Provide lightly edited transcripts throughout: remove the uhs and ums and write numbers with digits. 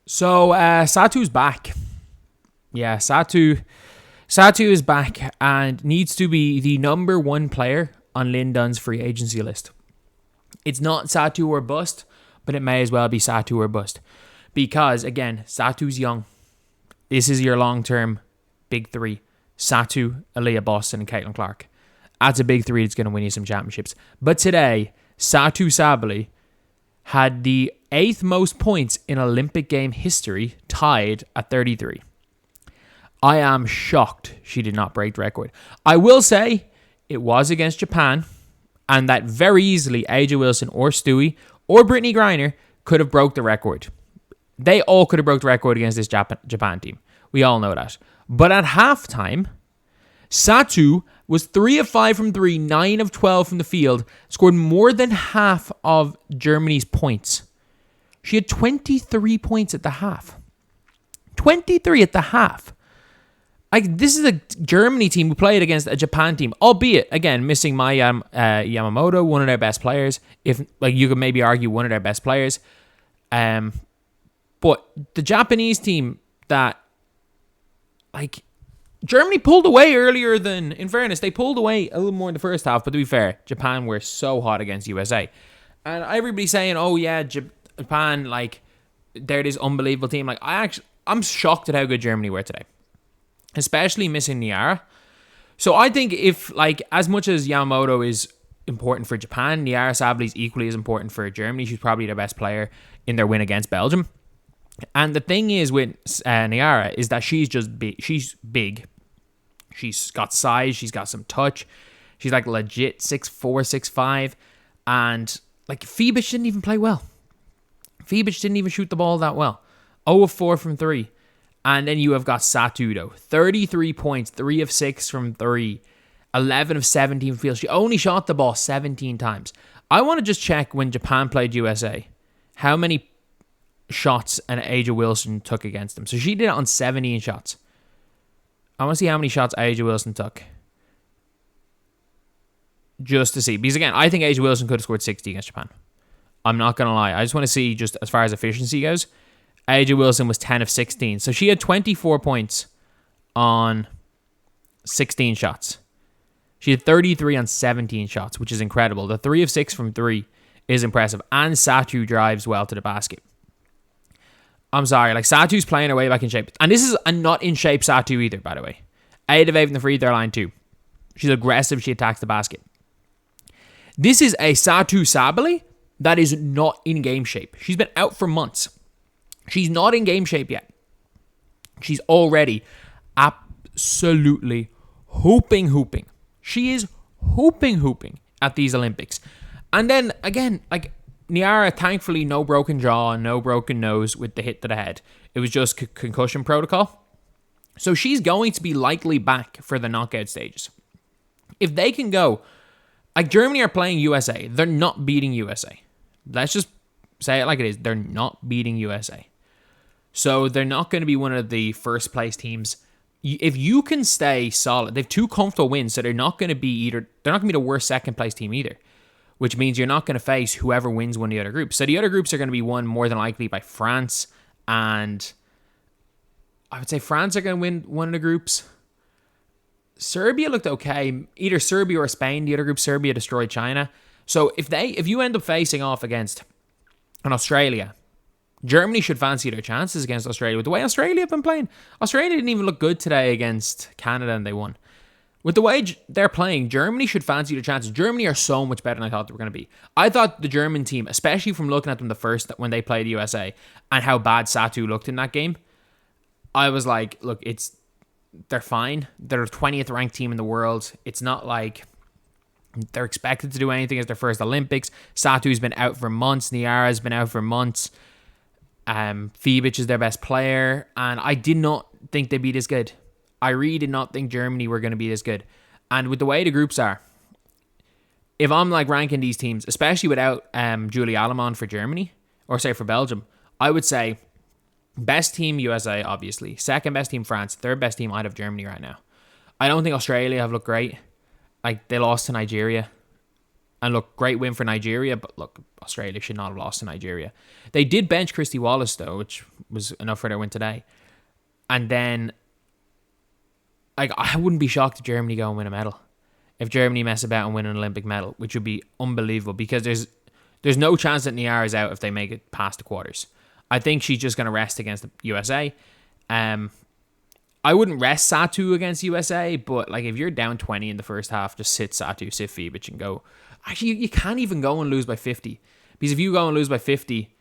So Satou's back. Yeah, Satou is back and needs to be the number one player on Lin Dun's free agency list. It's not Satou or bust, but it may as well be Satou or bust. Because, again, Satou's young. This is your long-term big three. Satou, Aaliyah Boston, and Caitlin Clark. That's a big three that's going to win you some championships. But today, Satou Sabally had the 8th most points in Olympic game history, tied at 33. I am shocked she did not break the record. I will say it was against Japan, and that very easily AJ Wilson or Stewie or Brittany Griner could have broke the record. They all could have broke the record against this Japan team. We all know that. But at halftime, Satou was 3 of 5 from 3, 9 of 12 from the field, scored more than half of Germany's points. She had 23 points at the half. 23 at the half. This is a Germany team who played against a Japan team, albeit, again, missing Maya Yamamoto, one of their best players. If you could maybe argue one of their best players. But the Japanese team that, Germany pulled away earlier than, in fairness, they pulled away a little more in the first half, but to be fair, Japan were so hot against USA. And everybody's saying, oh yeah, Japan, they're this unbelievable team. I'm shocked at how good Germany were today. Especially missing Niara. So I think if, as much as Yamamoto is important for Japan, Niara Sabally is equally as important for Germany. She's probably their best player in their win against Belgium. And the thing is with Niara is that she's just big. She's big. She's got size. She's got some touch. She's legit 6'4", 6'5". And Fibic didn't even play well. Fibic didn't even shoot the ball that well. 0 of 4 from 3. And then you have got Satou, though. 33 points, 3 of 6 from 3, 11 of 17 field. She only shot the ball 17 times. I want to just check when Japan played USA, how many shots an AJ Wilson took against them. So she did it on 17 shots. I want to see how many shots AJ Wilson took. Just to see. Because again, I think AJ Wilson could have scored 60 against Japan. I'm not going to lie. I just want to see just as far as efficiency goes. AJ Wilson was 10 of 16. So she had 24 points on 16 shots. She had 33 on 17 shots, which is incredible. The 3 of 6 from 3 is impressive. And Satou drives well to the basket. I'm sorry, Satou's playing her way back in shape. And this is a not in shape Satou either, by the way. 8 of 8 from the free throw line too. She's aggressive, she attacks the basket. This is a Satou Sabally that is not in game shape. She's been out for months. She's not in game shape yet. She's already absolutely hooping. She is hooping at these Olympics. And then, again, Niara, thankfully, no broken jaw, no broken nose with the hit to the head. It was just concussion protocol. So she's going to be likely back for the knockout stages. If they can go, Germany are playing USA. They're not beating USA. Let's just say it like it is. They're not beating USA. So they're not going to be one of the first place teams. If you can stay solid, they have 2 comfortable wins, so they're not going to be the worst second place team either. Which means you're not going to face whoever wins one of the other groups. So the other groups are going to be won more than likely by France, and I would say France are going to win one of the groups. Serbia looked okay. Either Serbia or Spain. The other group, Serbia destroyed China. So if you end up facing off against an Australia, Germany should fancy their chances against Australia. With the way Australia have been playing, Australia didn't even look good today against Canada, and they won. With the way they're playing, Germany should fancy their chances. Germany are so much better than I thought they were going to be. I thought the German team, especially from looking at them the first when they played the USA and how bad Satou looked in that game, I was like, look, they're fine. They're the 20th ranked team in the world. It's not like they're expected to do anything as their first Olympics. Satou's been out for months. Niara's been out for months. Fibic is their best player. And I did not think they'd be this good. I really did not think Germany were going to be this good. And with the way the groups are, if I'm ranking these teams, especially without Julie Alemon for Germany, or say for Belgium, I would say best team USA, obviously. Second best team France. Third best team out of Germany right now. I don't think Australia have looked great. They lost to Nigeria. And look, great win for Nigeria, but look, Australia should not have lost to Nigeria. They did bench Christy Wallace, though, which was enough for their win today. And then, like, I wouldn't be shocked if Germany go and win a medal. If Germany mess about and win an Olympic medal, which would be unbelievable, because there's no chance that Niara is out if they make it past the quarters. I think she's just going to rest against the USA. I wouldn't rest Satou against USA, but like if you're down 20 in the first half, just sit Satou, sit Fibic and go. Actually, you can't even go and lose by 50. Because if you go and lose by 50,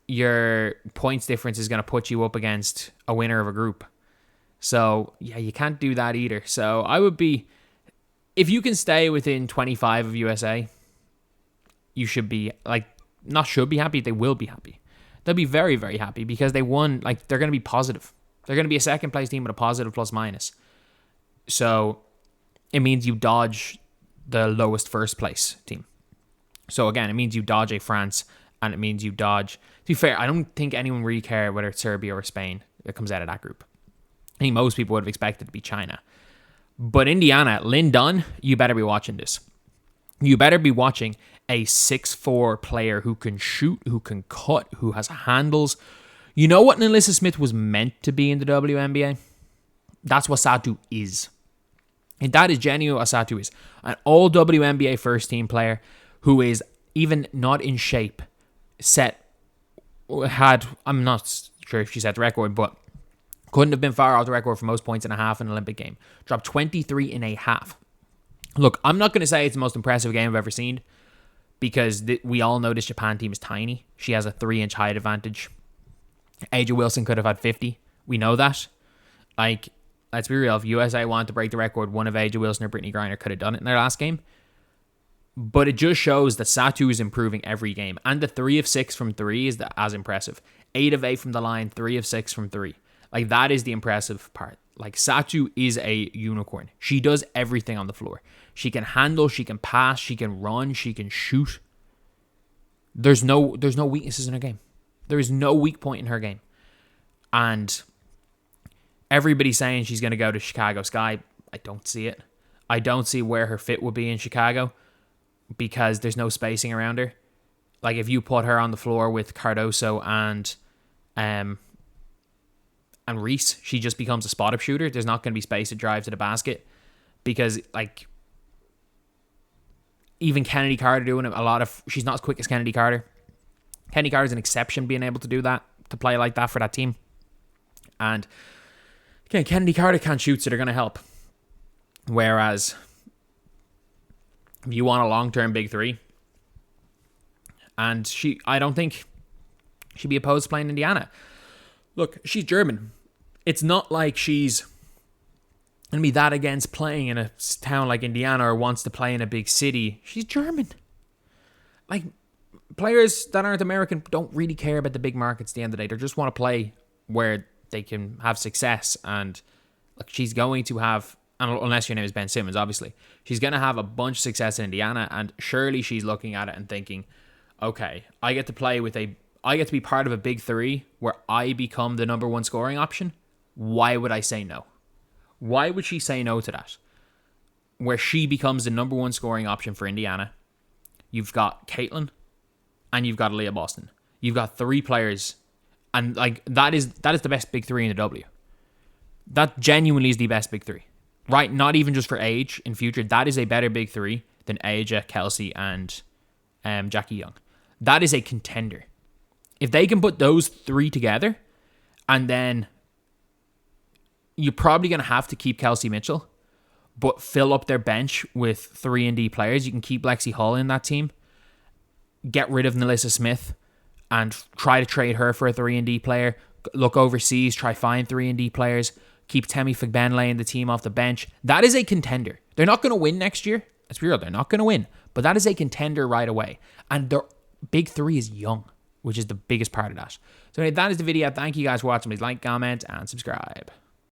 your points difference is going to put you up against a winner of a group. So, yeah, you can't do that either. So, I would be... If you can stay within 25 of USA, you should be, like, not should be happy, they will be happy. They'll be very, very happy because they won, like, they're going to be positive. They're going to be a second place team with a positive plus minus. So, it means you dodge the lowest first place team. So again, it means you dodge a France, and it means you dodge... To be fair, I don't think anyone really care whether it's Serbia or Spain that comes out of that group. I think most people would have expected to be China. But Indiana, Lynn Dunn, you better be watching this. You better be watching a 6'4" player who can shoot, who can cut, who has handles. You know what Nalissa Smith was meant to be in the WNBA? That's what Satou is. And that is genuinely what Satou is. An all WNBA first team player who is even not in shape. I'm not sure if she set the record, but couldn't have been far off the record for most points in a half in an Olympic game. Dropped 23 in a half. Look, I'm not going to say it's the most impressive game I've ever seen because we all know this Japan team is tiny. She has a 3-inch height advantage. Aja Wilson could have had 50. We know that. Like, let's be real. If USA wanted to break the record, one of Aja Wilson or Brittany Griner could have done it in their last game. But it just shows that Satou is improving every game. And the 3 of 6 from 3 is as impressive. 8 of 8 from the line, 3 of 6 from 3. Like, that is the impressive part. Like, Satou is a unicorn. She does everything on the floor. She can handle, she can pass, she can run, she can shoot. There's no weaknesses in her game. There is no weak point in her game. And everybody's saying she's going to go to Chicago Sky. I don't see it. I don't see where her fit would be in Chicago because there's no spacing around her. Like, if you put her on the floor with Cardoso and Reese, she just becomes a spot-up shooter. There's not going to be space to drive to the basket because, like, even Kennedy Carter doing it, she's not as quick as Kennedy Carter. Kennedy Carter's an exception being able to do that, to play like that for that team. And again, Kennedy Carter can't shoot, so they're going to help. Whereas, if you want a long-term big three, and I don't think she'd be opposed to playing Indiana. Look, she's German. It's not like she's going to be that against playing in a town like Indiana or wants to play in a big city. She's German. Like, players that aren't American don't really care about the big markets at the end of the day. They just want to play where they can have success. And like, she's going to have, unless your name is Ben Simmons, obviously, she's going to have a bunch of success in Indiana. And surely she's looking at it and thinking, okay, I get to be part of a big three where I become the number one scoring option. Why would I say no? Why would she say no to that? Where she becomes the number one scoring option for Indiana. You've got Caitlin and you've got Aaliyah Boston. You've got 3 players, and like that is the best big three in the W. That genuinely is the best big three. Right? Not even just for age in future. That is a better big three than Aja, Kelsey, and Jackie Young. That is a contender. If they can put those 3 together, and then you're probably going to have to keep Kelsey Mitchell, but fill up their bench with 3-and-D players. You can keep Lexi Hull in that team. Get rid of Nalissa Smith and try to trade her for a 3-and-D player. Look overseas, try find 3-and-D players. Keep Temi Fagbenle in the team off the bench. That is a contender. They're not going to win next year. Let's be real, they're not going to win. But that is a contender right away. And their big three is young, which is the biggest part of that. So anyway, that is the video. Thank you guys for watching. Please like, comment, and subscribe.